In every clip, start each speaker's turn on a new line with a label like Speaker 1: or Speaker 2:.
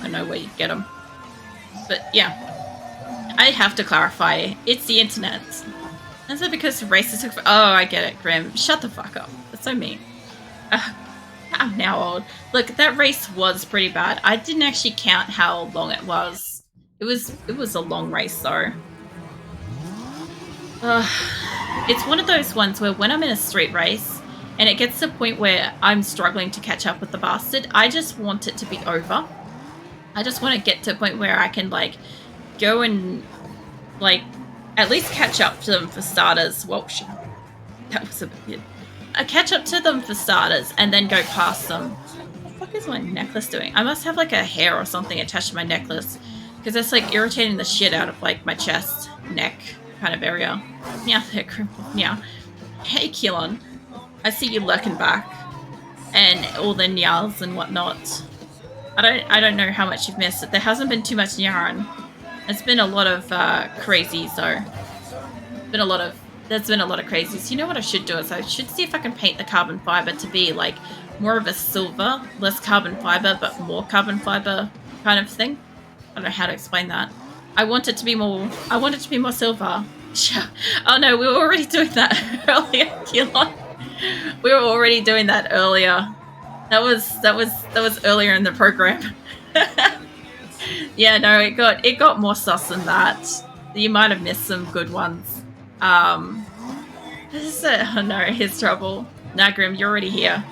Speaker 1: fucking know where you'd get them. But yeah. I have to clarify, it's the internet. Is it because races took... Oh, I get it, Grim. Shut the fuck up. That's so mean. I'm now old. Look, that race was pretty bad. I didn't actually count how long it was. It was a long race, though. It's one of those ones where when I'm in a street race, and it gets to the point where I'm struggling to catch up with the bastard, I just want it to be over. I just want to get to a point where I can, like, go and, like, at least catch up to them for starters. Whoa, shit. That was a bit... catch up to them for starters, and then go past them. What the fuck is my necklace doing? I must have, like, a hair or something attached to my necklace, because that's, like, irritating the shit out of, like, my chest, neck kind of area. Yeah, yeah. Hey, Keelan. I see you lurking back, and all the nyals and whatnot. I don't know how much you've missed. There hasn't been too much yarn. It's been a lot of crazies, though. There's been a lot of crazies. You know what I should do is I should see if I can paint the carbon fiber to be like more of a silver, less carbon fiber, but more carbon fiber kind of thing. I don't know how to explain that. I want it to be more silver. Oh no, we were already doing that earlier, Keelan. We were already doing that earlier. That was earlier in the program. Yeah, no, it got more sus than that. You might have missed some good ones. Oh no, here's trouble. Nah, Grim, you're already here.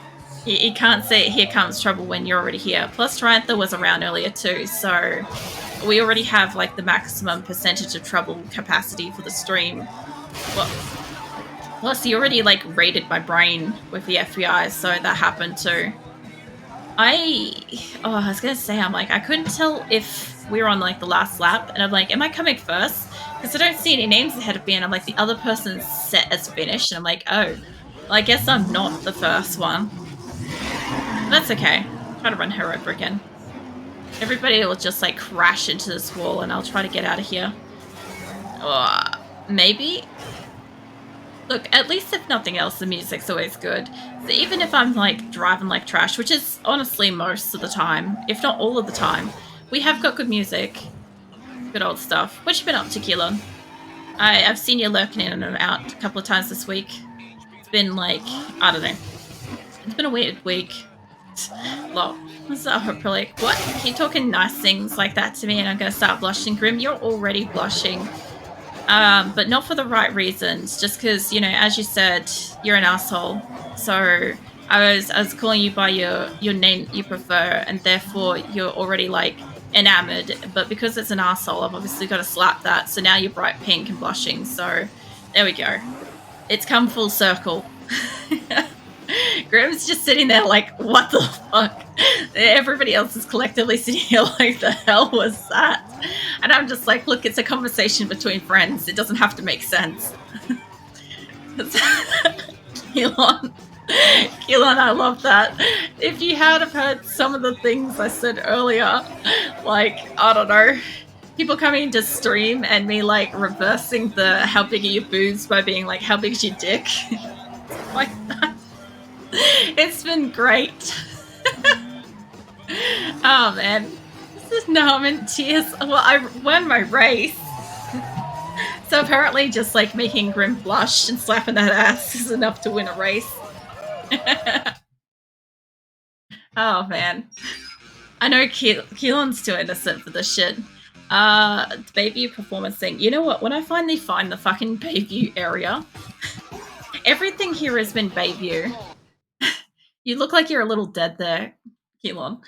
Speaker 1: You can't say here comes trouble when you're already here. Plus, Triantha was around earlier too, so we already have like the maximum percentage of trouble capacity for the stream. Well, plus, you already like raided my brain with the FBI, so that happened too. I was gonna say, I'm like, I couldn't tell if we were on like the last lap, and I'm like, am I coming first? Because I don't see any names ahead of me, and I'm like, the other person's set as finished, and I'm like, oh, well, I guess I'm not the first one. That's okay. I'll try to run her over again. Everybody will just like crash into this wall, and I'll try to get out of here. Maybe? Look, at least if nothing else, the music's always good. So even if I'm like driving like trash, which is honestly most of the time, if not all of the time, we have got good music. Good old stuff. What you been up to, Keelan? I've seen you lurking in and out a couple of times this week. It's been like, I don't know. It's been a weird week. Lol. What's up, Acrylic? What? Keep talking nice things like that to me and I'm gonna start blushing. Grim, you're already blushing. But not for the right reasons. Just because, you know, as you said, you're an asshole. So I was calling you by your name you prefer, and therefore you're already like enamored. But because it's an asshole, I've obviously got to slap that. So now you're bright pink and blushing. So there we go. It's come full circle. Grim's just sitting there like, what the fuck? Everybody else is collectively sitting here like, the hell was that? And I'm just like, look, it's a conversation between friends. It doesn't have to make sense. Keelan, I love that. If you had have heard some of the things I said earlier, like, I don't know, people coming to stream and me like reversing the how big are your boobs by being like, how big is your dick? Like that. It's been great. Oh man, no, I'm in tears. Well, I won my race, so apparently just like making Grim blush and slapping that ass is enough to win a race. Oh man, I know Keelan's too innocent for this shit. The Bayview performance thing. You know what? When I finally find the fucking Bayview area, everything here has been Bayview. You look like you're a little dead there, Keelan.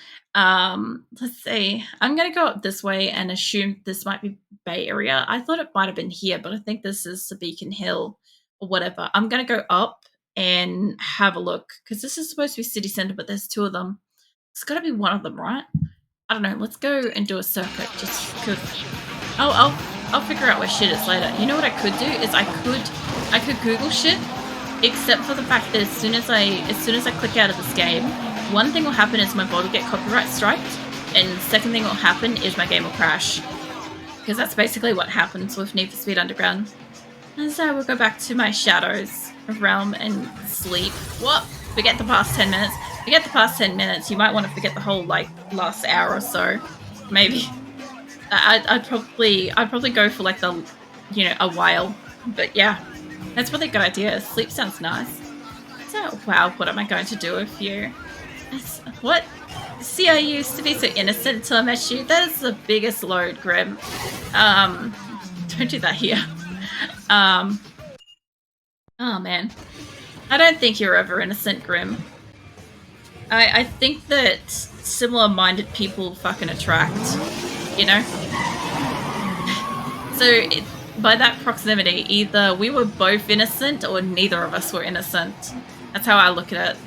Speaker 1: Let's see. I'm going to go up this way and assume this might be Bay Area. I thought it might have been here, but I think this is the Beacon Hill or whatever. I'm going to go up and have a look because this is supposed to be city center, but there's two of them. It's got to be one of them, right? I don't know. Let's go and do a circuit just because. I'll figure out where shit is later. You know what I could do is I could Google shit. Except for the fact that as soon as I click out of this game, one thing will happen is my bot will get copyright striked, and second thing will happen is my game will crash. Because that's basically what happens with Need for Speed Underground. And so we'll go back to my Shadows of Realm and sleep. What? Forget the past 10 minutes. Forget the past 10 minutes. You might want to forget the whole, like, last hour or so. maybe. I'd probably go for like the, a while. But yeah, that's probably a good idea. Sleep sounds nice. So, wow, what am I going to do with you? What? See, I used to be so innocent until I met you. That is the biggest load, Grim. Don't do that here. Oh man. I don't think you're ever innocent, Grim. I think that similar-minded people fucking attract, you know? So, by that proximity, either we were both innocent or neither of us were innocent. That's how I look at it.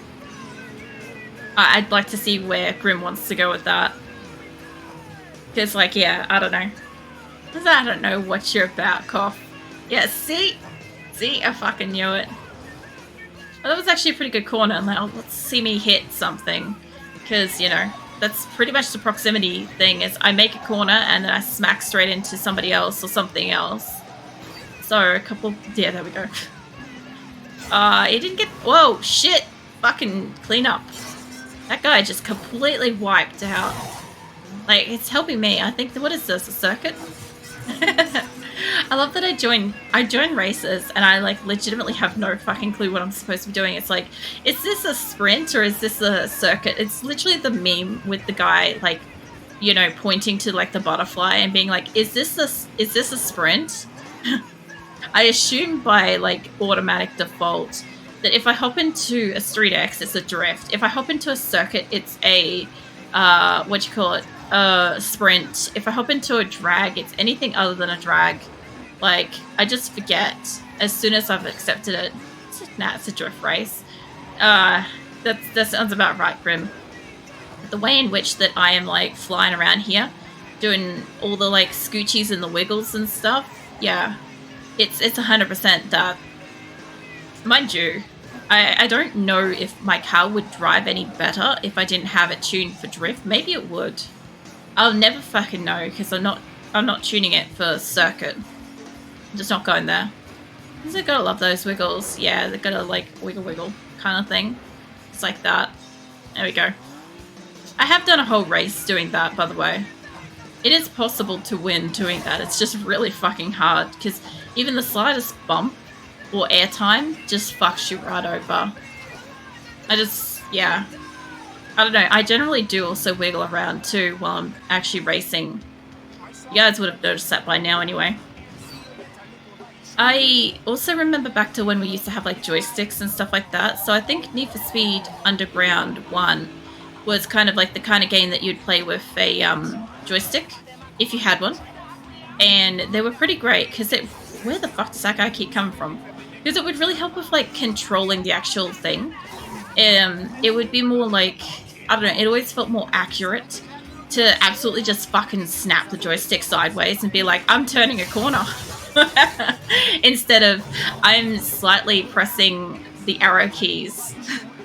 Speaker 1: I'd like to see where Grim wants to go with that. Because, like, yeah, I don't know. Because I don't know what you're about, Cough. Yeah, see? See? I fucking knew it. Well, that was actually a pretty good corner. Now, let's see me hit something. Because, that's pretty much the proximity thing, is I make a corner and then I smack straight into somebody else or something else. So, a couple... Yeah, there we go. He didn't get... Whoa, shit! Fucking clean up. That guy just completely wiped out. Like, it's helping me. I think... What is this? A circuit? I love that I join races and I, like, legitimately have no fucking clue what I'm supposed to be doing. It's like, is this a sprint or is this a circuit? It's literally the meme with the guy, like, pointing to, like, the butterfly and being like, is this a sprint? I assume by, like, automatic default that if I hop into a Street X, it's a drift. If I hop into a circuit, it's a, sprint. If I hop into a drag, it's anything other than a drag. Like, I just forget as soon as I've accepted it. It's a drift race. That sounds about right, Grim. The way in which that I am, like, flying around here, doing all the, like, scoochies and the wiggles and stuff, yeah, it's 100% that. Mind you, I don't know if my car would drive any better if I didn't have it tuned for drift. Maybe it would. I'll never fucking know because I'm not tuning it for circuit. I'm just not going there. Because I gotta love those wiggles. Yeah, they gotta, like, wiggle kind of thing. It's like that. There we go. I have done a whole race doing that, by the way. It is possible to win doing that. It's just really fucking hard because even the slightest bump or airtime just fucks you right over. Yeah. I don't know. I generally do also wiggle around too while I'm actually racing. You guys would have noticed that by now anyway. I also remember back to when we used to have, like, joysticks and stuff like that. So I think Need for Speed Underground 1 was kind of like the kind of game that you'd play with a joystick if you had one. And they were pretty great because where the fuck does that guy keep coming from? Because it would really help with, like, controlling the actual thing. It would be more like, I don't know, it always felt more accurate to absolutely just fucking snap the joystick sideways and be like, I'm turning a corner. Instead of, I'm slightly pressing the arrow keys,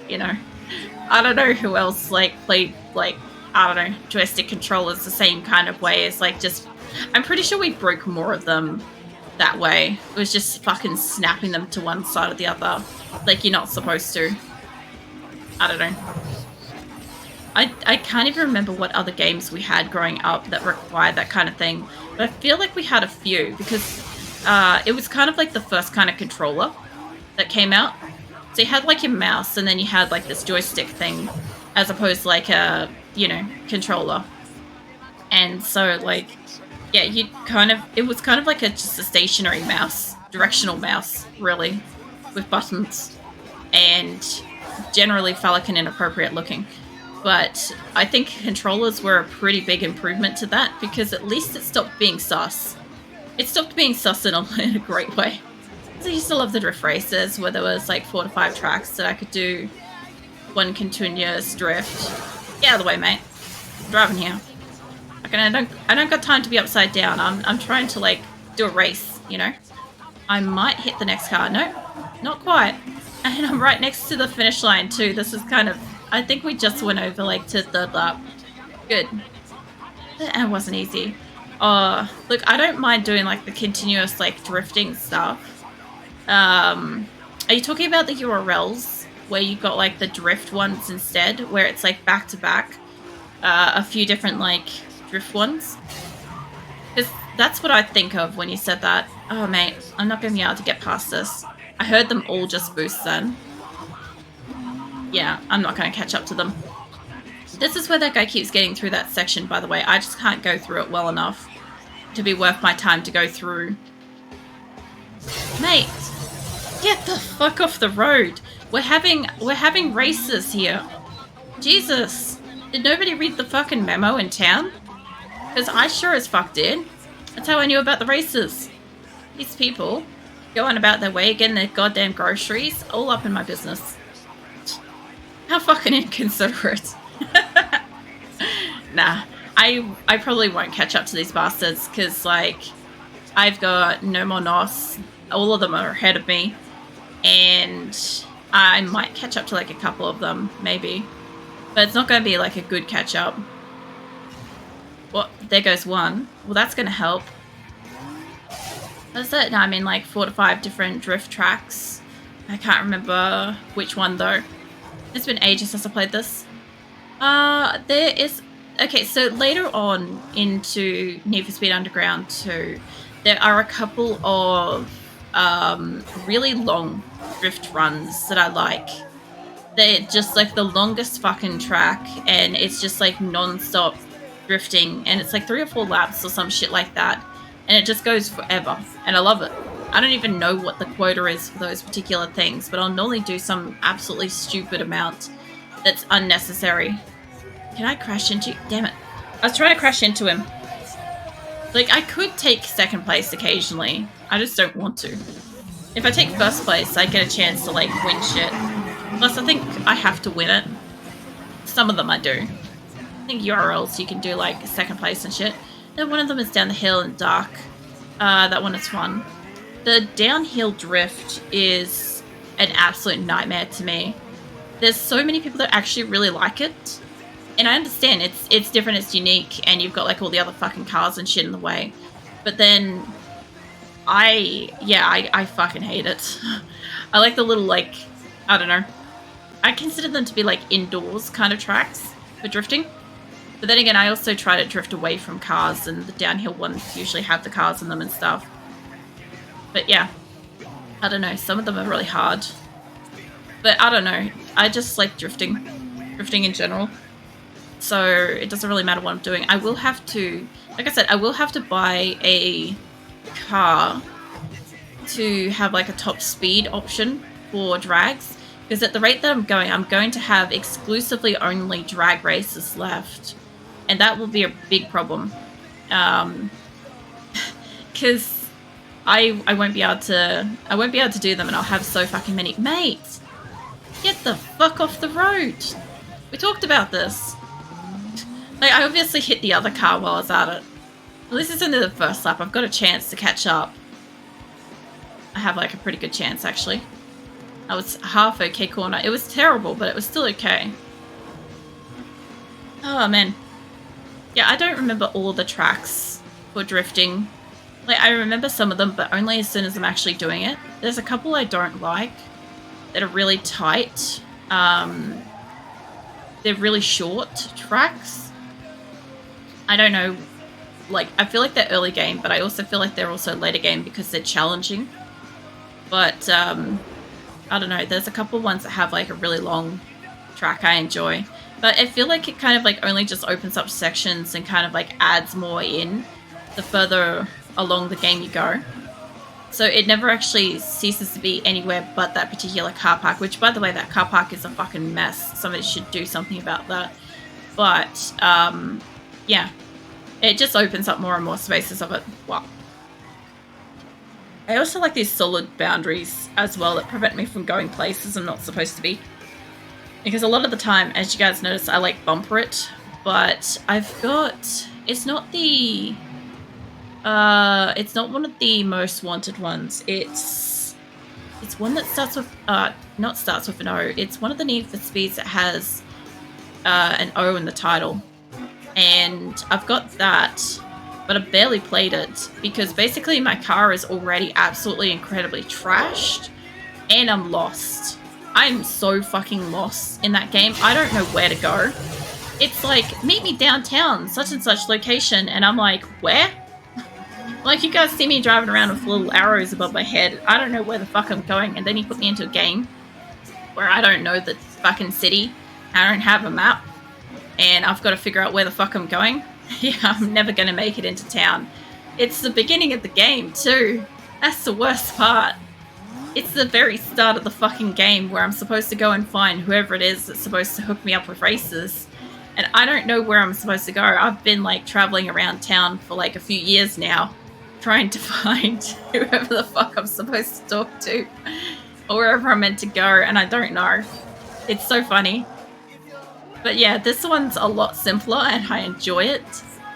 Speaker 1: I don't know who else, like, played, like, I don't know, joystick controllers the same kind of way as, like, just, I'm pretty sure we broke more of them that way. It was just fucking snapping them to one side or the other, like you're not supposed to. I don't know. I can't even remember what other games we had growing up that required that kind of thing, but I feel like we had a few because it was kind of like the first kind of controller that came out. So you had, like, your mouse and then you had, like, this joystick thing as opposed to, like, a, controller. And so, like, yeah, it was kind of like just a stationary mouse, directional mouse, really, with buttons, and generally phallic and inappropriate looking. But I think controllers were a pretty big improvement to that because at least it stopped being sus. It stopped being sus in a great way. So I used to love the drift races where there was, like, 4 to 5 tracks that I could do one continuous drift. Get out of the way, mate. I'm driving here. I don't got time to be upside down. I'm trying to, like, do a race, I might hit the next car. No, not quite. And I'm right next to the finish line too. This is kind of, I think we just went over, like, to third lap. Good. It wasn't easy. Look, I don't mind doing, like, the continuous, like, drifting stuff. Are you talking about the URLs where you got, like, the drift ones instead, where it's, like, back to back? A few different, like, drift ones. Because that's what I think of when you said that. Oh, mate, I'm not going to be able to get past this. I heard them all just boost then. Yeah, I'm not going to catch up to them. This is where that guy keeps getting through that section, by the way. I just can't go through it well enough to be worth my time to go through. Mate, get the fuck off the road. We're having races here. Jesus. Did nobody read the fucking memo in town? Because I sure as fuck did. That's how I knew about the races. These people going about their way, getting their goddamn groceries, all up in my business. How fucking inconsiderate. Nah, I probably won't catch up to these bastards because, like, I've got no more NOS. All of them are ahead of me. And I might catch up to, like, a couple of them, maybe. But it's not going to be, like, a good catch-up. Well, there goes one. Well, that's going to help. That's it. No, I mean, like, 4 to 5 different drift tracks. I can't remember which one, though. It's been ages since I played this. There is... Okay, so later on into Need for Speed Underground 2, there are a couple of really long drift runs that I like. They're just like the longest fucking track, and it's just like non-stop drifting, and it's like 3 or 4 laps or some shit like that, and it just goes forever, and I love it. I don't even know what the quota is for those particular things, but I'll normally do some absolutely stupid amount that's unnecessary. Can I crash into... Damn it. I was trying to crash into him. Like, I could take second place occasionally. I just don't want to. If I take first place, I get a chance to, like, win shit. Plus, I think I have to win it. Some of them I do. I think URLs, you can do, like, second place and shit. Then one of them is down the hill and dark. That one is fun. The downhill drift is an absolute nightmare to me. There's so many people that actually really like it. And I understand, it's different, it's unique, and you've got, like, all the other fucking cars and shit in the way. But then, I fucking hate it. I like the little, like, I don't know. I consider them to be, like, indoors kind of tracks for drifting. But then again, I also try to drift away from cars, and the downhill ones usually have the cars in them and stuff. But yeah, I don't know, some of them are really hard. But I don't know, I just like drifting in general. So it doesn't really matter what I'm doing. I will have to, like I said, I will have to buy a car to have like a top speed option for drags. Because at the rate that I'm going to have exclusively only drag races left. And that will be a big problem. Because I won't be able to do them, and I'll have so fucking many. Mate, get the fuck off the road. We talked about this. Like, I obviously hit the other car while I was at it. At least it's only the first lap. I've got a chance to catch up. I have, like, a pretty good chance, actually. I was half okay corner. It was terrible, but it was still okay. Oh, man. Yeah, I don't remember all the tracks for drifting. Like, I remember some of them, but only as soon as I'm actually doing it. There's a couple I don't like that are really tight. They're really short tracks. I don't know, like, I feel like they're early game, but I also feel like they're also later game because they're challenging. But, I don't know, there's a couple ones that have, like, a really long track I enjoy. But I feel like it kind of, like, only just opens up sections and kind of, like, adds more in the further along the game you go. So it never actually ceases to be anywhere but that particular car park, which, by the way, that car park is a fucking mess. Somebody should do something about that. But, yeah, it just opens up more and more spaces of it. Wow. I also like these solid boundaries as well that prevent me from going places I'm not supposed to be. Because a lot of the time, as you guys notice, I like bumper it, but I've got... It's not one of the most wanted ones. It's one that starts with, not starts with an O. It's one of the Need for Speeds that has an O in the title. And I've got that, but I barely played it because basically my car is already absolutely incredibly trashed and I'm lost. I'm so fucking lost in that game. I don't know where to go. it's like, meet me downtown, such and such location, and I'm like, where? Like, you guys see me driving around with little arrows above my head. I don't know where the fuck I'm going, and then you put me into a game where I don't know the fucking city, I don't have a map, and I've got to figure out where the fuck I'm going. Yeah, I'm never going to make it into town. It's the beginning of the game, too. That's the worst part. It's the very start of the fucking game where I'm supposed to go and find whoever it is that's supposed to hook me up with races. And I don't know where I'm supposed to go. I've been, like, traveling around town for, like, a few years now, trying to find whoever the fuck I'm supposed to talk to, or wherever I'm meant to go, and I don't know. It's so funny. But yeah, this one's a lot simpler, and I enjoy it.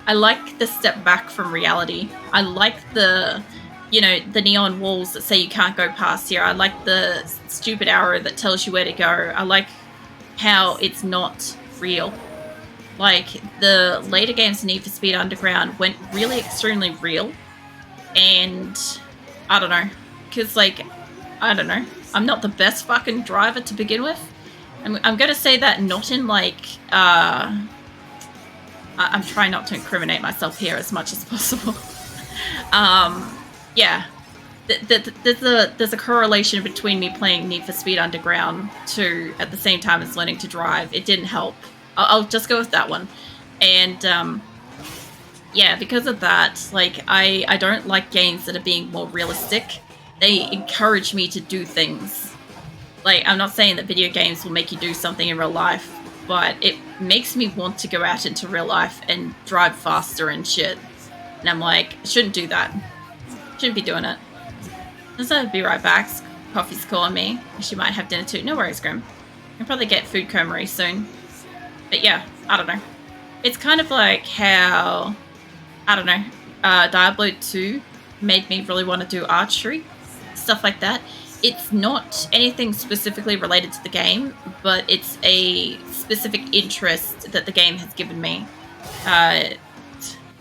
Speaker 1: I like the step back from reality. I like the, you know, the neon walls that say you can't go past here. I like the stupid arrow that tells you where to go. I like how it's not real. Like, the later games in Need for Speed Underground went really extremely real. And I don't know. Because, like, I don't know. I'm not the best fucking driver to begin with. I'm going to say that not in, like, I'm trying not to incriminate myself here as much as possible. Yeah. There's a correlation between me playing Need for Speed Underground 2 at the same time as learning to drive. It didn't help. I'll just go with that one. And, yeah, because of that, like, I don't like games that are being more realistic. They encourage me to do things. Like, I'm not saying that video games will make you do something in real life, but it makes me want to go out into real life and drive faster and shit. And I'm like, shouldn't do that. Shouldn't be doing it. I'll be right back. Coffee's calling me. She might have dinner too. No worries, Grim. I'll probably get food comery soon. But yeah, I don't know. It's kind of like how, I don't know, Diablo 2 made me really want to do archery. Stuff like that. It's not anything specifically related to the game, but it's a specific interest that the game has given me.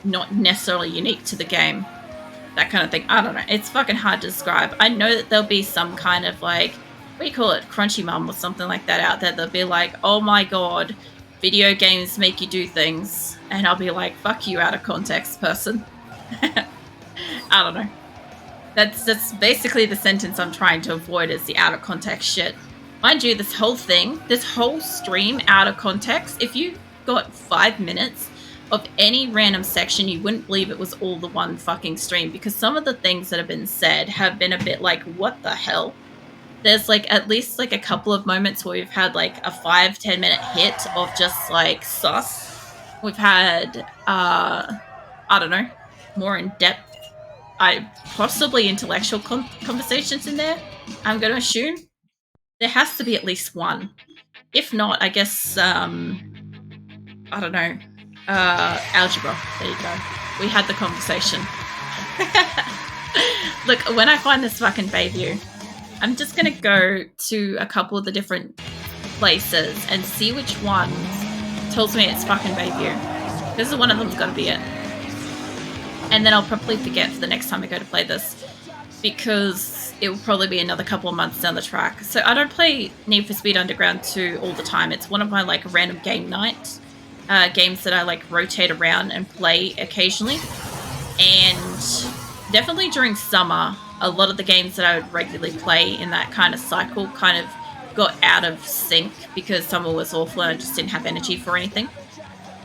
Speaker 1: Not necessarily unique to the game. That kind of thing. I don't know. It's fucking hard to describe. I know that there'll be some kind of, like, what do you call it? Crunchy Mum or something like that out there. They'll be like, oh my god, video games make you do things. And I'll be like, fuck you, out of context, person. I don't know. That's basically the sentence I'm trying to avoid, is the out of context shit. Mind you, this whole thing, this whole stream out of context, if you got 5 minutes of any random section, you wouldn't believe it was all the one fucking stream, because some of the things that have been said have been a bit like, what the hell? There's like at least like a couple of moments where we've had like a 5-10 minute hit of just like sus. We've had, I don't know, more in-depth, possibly intellectual conversations in there, I'm going to assume. There has to be at least one. If not, I guess, I don't know, algebra. There you go. We had the conversation. Look, when I find this fucking Bayview, I'm just going to go to a couple of the different places and see which one tells me it's fucking Bayview. This is one of them's got to be it. And then I'll probably forget for the next time I go to play this, because it will probably be another couple of months down the track. So I don't play Need for Speed Underground 2 all the time. It's one of my like random game nights, games that I like rotate around and play occasionally. And definitely during summer, a lot of the games that I would regularly play in that kind of cycle kind of got out of sync because summer was awful and I just didn't have energy for anything.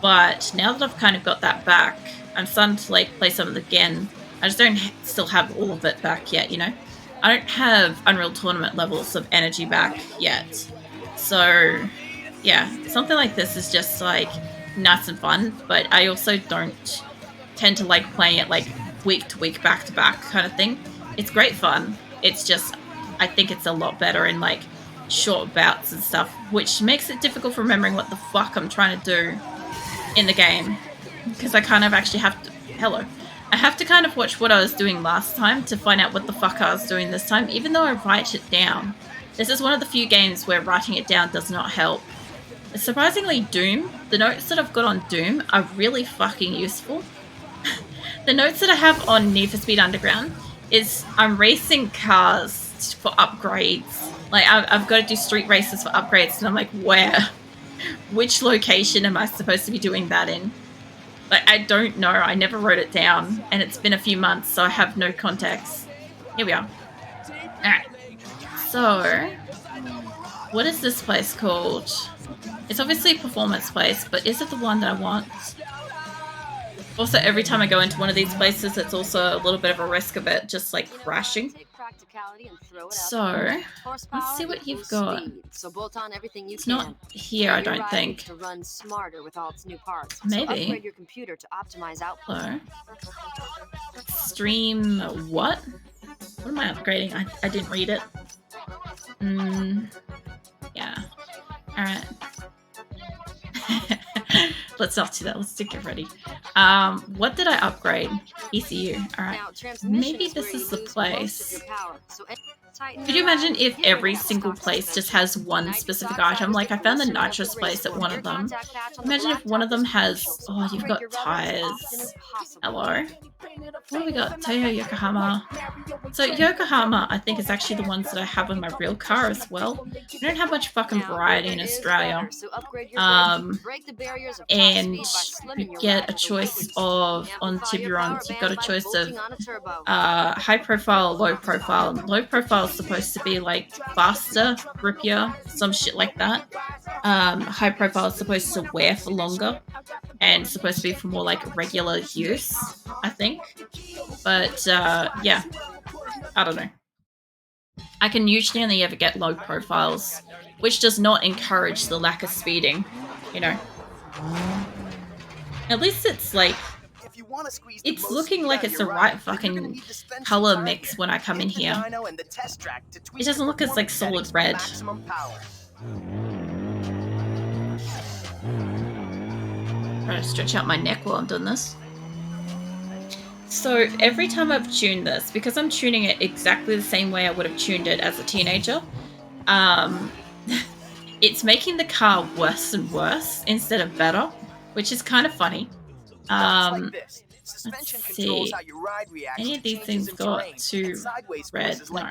Speaker 1: But now that I've kind of got that back, I'm starting to like play some of it again. I just don't still have all of it back yet, you know? I don't have Unreal Tournament levels of energy back yet. So, yeah, something like this is just like nice and fun, but I also don't tend to like playing it like week to week, back to back kind of thing. It's great fun. It's just, I think it's a lot better in like short bouts and stuff, which makes it difficult for remembering what the fuck I'm trying to do in the game. Because I kind of actually have to, I have to kind of watch what I was doing last time to find out what the fuck I was doing this time, even though I write it down. This is one of the few games where writing it down does not help. Surprisingly, Doom, the notes that I've got on Doom are really fucking useful. The notes that I have on Need for Speed Underground is I'm racing cars for upgrades. Like, I've got to do street races for upgrades, and I'm like, where? which location am I supposed to be doing that in? Like, I don't know. I never wrote it down, and it's been a few months, so I have no context. Here we are. Alright. So, what is this place called? It's obviously a performance place, but is it the one that I want? Also, every time I go into one of these places, it's also a little bit of a risk of it just like crashing. So, let's see what you've got. It's not here, I don't think. Maybe. Hello. Stream what? What am I upgrading? I didn't read it. Yeah. Alright. Let's not do that. Let's get ready. What did I upgrade? ECU. Alright. Maybe this is the place. Could you imagine if every single place just has one specific item? Like, I found the nitrous place at one of them. Imagine if one of them has... Oh, you've got tires. Hello. What have we got? Toyo Yokohama. So Yokohama, I think, is actually the ones that I have on my real car as well. We don't have much fucking variety in Australia. And you get a choice of, on Tiburons, you've got a choice of high profile or low profile. And low profile is supposed to be like faster, grippier, some shit like that. High profile is supposed to wear for longer and supposed to be for more like regular use, I think. But yeah, I don't know. I can usually only ever get low profiles, which does not encourage the lack of speeding, you know. At least it's like, it's looking like it's the right fucking color mix when I come in here. It doesn't look as like solid red. Trying to stretch out my neck while I'm doing this. So every time I've tuned this, because I'm tuning it exactly the same way I would have tuned it as a teenager, it's making the car worse and worse instead of better, which is kind of funny. Let's see. Any of these things got to red? No.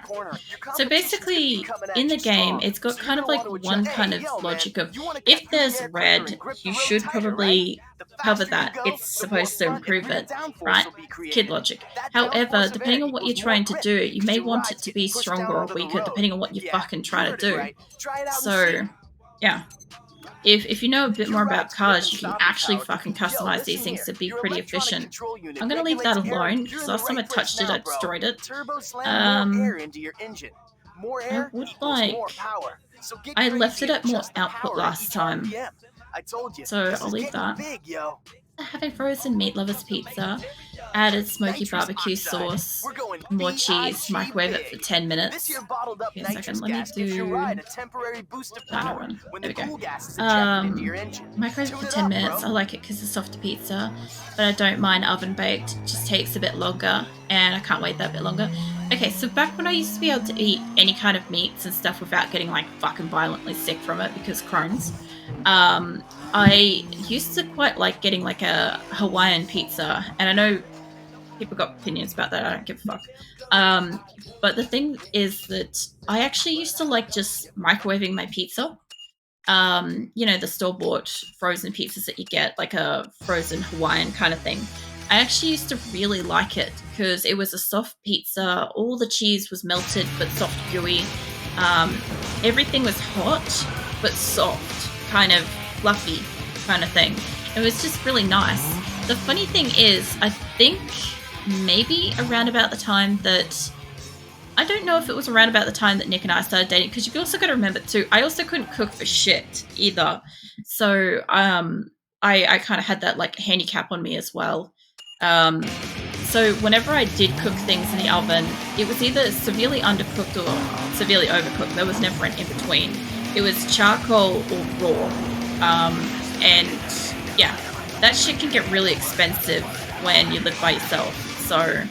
Speaker 1: So basically, in the game, it's got kind of like one kind of logic of, if there's red, you should probably cover that. It's supposed to improve it, right? Kid logic. However, depending on what you're trying to do, you may want it to be stronger or weaker, depending on what you're fucking trying to do. So, yeah. If you know a bit more about cars, you can actually fucking customize these things to be pretty efficient. I'm going to leave that alone, because last time I touched it, I destroyed it. I would like... I left it at more output last time, so I'll leave that. Having frozen meat lovers pizza, added smoky barbecue sauce, more cheese, microwave it for 10 minutes. Wait a second, let me do dino run. There we go. Microwave it for 10 minutes. I like it because it's softer pizza, but I don't mind oven baked. It just takes a bit longer, and I can't wait that bit longer. Okay, so back when I used to be able to eat any kind of meats and stuff without getting like fucking violently sick from it because Crohn's, I used to quite like getting like a Hawaiian pizza, and I know people got opinions about that, I don't give a fuck. But the thing is that I actually used to like just microwaving my pizza. You know, the store-bought frozen pizzas that you get, like a frozen Hawaiian kind of thing. I actually used to really like it because it was a soft pizza, all the cheese was melted but soft, gooey. Everything was hot but soft, kind of fluffy kind of thing. It was just really nice. The funny thing is, I think maybe around about the time that, I don't know if it was around about the time that Nick and I started dating, because you've also got to remember too, I also couldn't cook for shit either. So I kind of had that like handicap on me as well. So whenever I did cook things in the oven, it was either severely undercooked or severely overcooked. There was never an in-between. It was charcoal or raw. And yeah, that shit can get really expensive when you live by yourself. So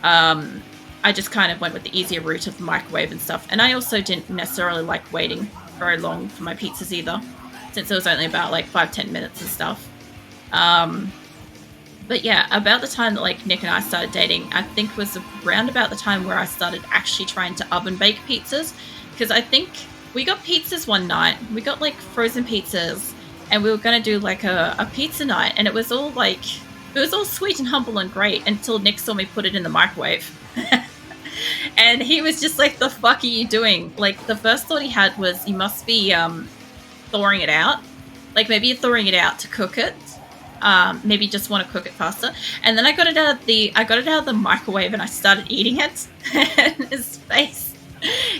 Speaker 1: I just kind of went with the easier route of the microwave and stuff. And I also didn't necessarily like waiting very long for my pizzas either, since it was only about like 5-10 minutes and stuff. But yeah, about the time that like Nick and I started dating, I think was around about the time where I started actually trying to oven bake pizzas. Because I think we got pizzas one night. We got like frozen pizzas, and we were gonna do like a pizza night, and it was all sweet and humble and great until Nick saw me put it in the microwave. And he was just like, the fuck are you doing? Like, the first thought he had was, you must be thawing it out. Like, maybe you're thawing it out to cook it. Maybe you just want to cook it faster. And then I got it out of the microwave and I started eating it. And his face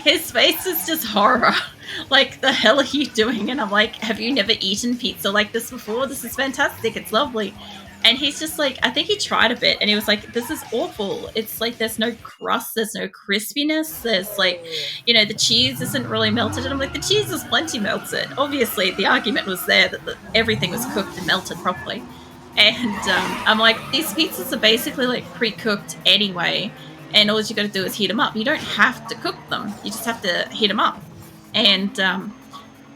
Speaker 1: is just horror. Like, the hell are you doing? And I'm like, have you never eaten pizza like this before? This is fantastic. It's lovely. And he's just like, I think he tried a bit and he was like, this is awful. It's like, there's no crust, there's no crispiness, there's like, you know, the cheese isn't really melted. And I'm like, the cheese is plenty melted. Obviously, the argument was there that everything was cooked and melted properly. And I'm like, these pizzas are basically like pre-cooked anyway. And all you got to do is heat them up. You don't have to cook them. You just have to heat them up. And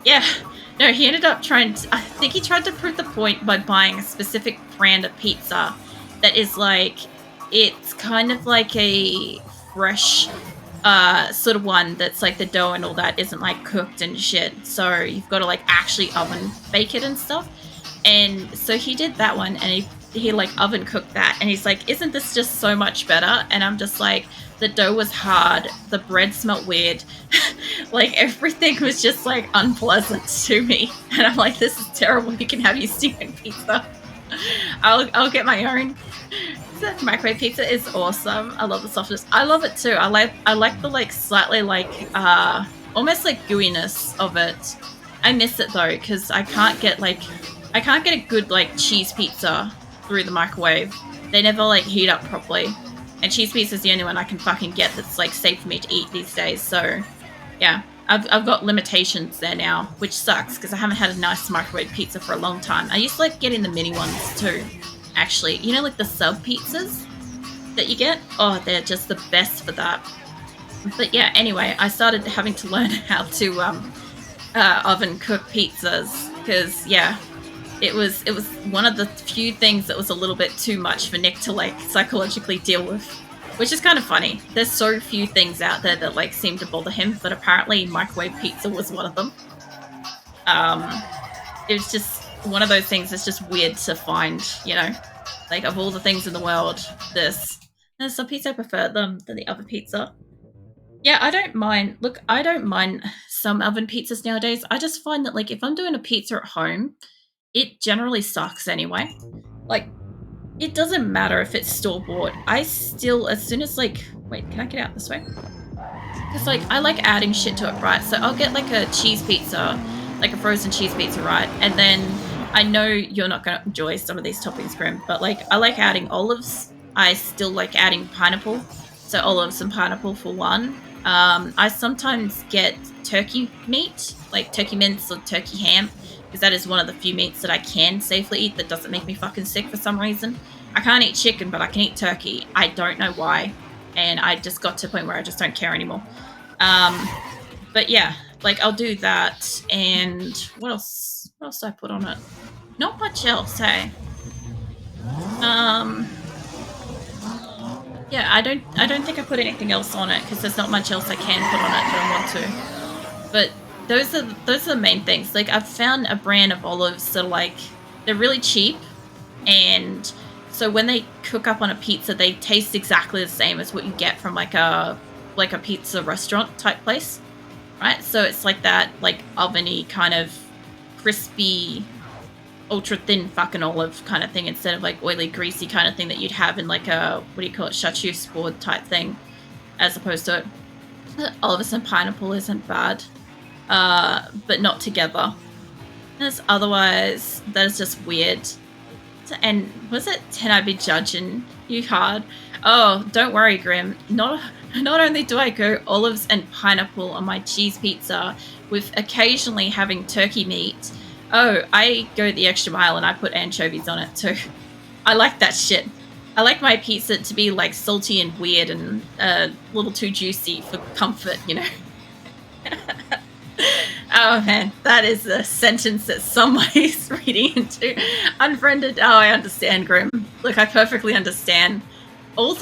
Speaker 1: yeah. No, he ended up I think he tried to prove the point by buying a specific brand of pizza that is like, it's kind of like a fresh sort of one that's like the dough and all that isn't like cooked and shit. So you've got to like actually oven bake it and stuff. And so he did that one and he like oven cooked that. And he's like, isn't this just so much better? And I'm just like, the dough was hard. The bread smelled weird. Like, everything was just, like, unpleasant to me. And I'm like, this is terrible. You can have your steaming pizza. I'll get my own. That microwave pizza is awesome. I love the softness. I love it, too. I like the, like, slightly, like, almost, like, gooiness of it. I miss it, though, because I can't get a good, like, cheese pizza through the microwave. They never, like, heat up properly. And cheese pizza is the only one I can fucking get that's, like, safe for me to eat these days. So, yeah. I've got limitations there now, which sucks, because I haven't had a nice microwave pizza for a long time. I used to, like, getting the mini ones, too, actually. You know, like, the sub pizzas that you get? Oh, they're just the best for that. But, yeah, anyway, I started having to learn how to oven cook pizzas, because, yeah, it was one of the few things that was a little bit too much for Nick to, like, psychologically deal with, which is kind of funny. There's so few things out there that, like, seem to bother him, but apparently microwave pizza was one of them. It was just one of those things that's just weird to find, you know? Like, of all the things in the world, there's some pizza I prefer them than the other pizza. Yeah, I don't mind. Look, I don't mind some oven pizzas nowadays. I just find that, like, if I'm doing a pizza at home, it generally sucks anyway. Like, it doesn't matter if it's store-bought. I still, as soon as, like... Wait, can I get out this way? Because, like, I like adding shit to it, right? So I'll get, like, a cheese pizza, like a frozen cheese pizza, right? And then I know you're not going to enjoy some of these toppings, Grim, but, like, I like adding olives. I still like adding pineapple. So olives and pineapple for one. I sometimes get turkey meat, like turkey mince or turkey ham, because that is one of the few meats that I can safely eat that doesn't make me fucking sick for some reason. I can't eat chicken, but I can eat turkey. I don't know why. And I just got to a point where I just don't care anymore. But yeah, like, I'll do that. And what else? What else do I put on it? Not much else, hey? Yeah, I don't think I put anything else on it, because there's not much else I can put on it that I want to. But those are the main things. Like, I've found a brand of olives that are, like, they're really cheap, and so when they cook up on a pizza, they taste exactly the same as what you get from like a pizza restaurant type place, right? So it's like that, like, oveny kind of crispy, ultra thin fucking olive kind of thing, instead of like oily, greasy kind of thing that you'd have in like a, what do you call it, chartreuse board type thing, as opposed to olives and pineapple isn't bad, but not together. Otherwise, that is just weird. And was it 10 I'd be judging you hard? Oh, don't worry, Grim. Not only do I go olives and pineapple on my cheese pizza, with occasionally having turkey meat, oh, I go the extra mile and I put anchovies on it too. I like that shit. I like my pizza to be like salty and weird and a little too juicy for comfort, you know? Oh man, that is a sentence that somebody's reading into. Unfriended. Oh, I understand, Grim. Look, I perfectly understand. All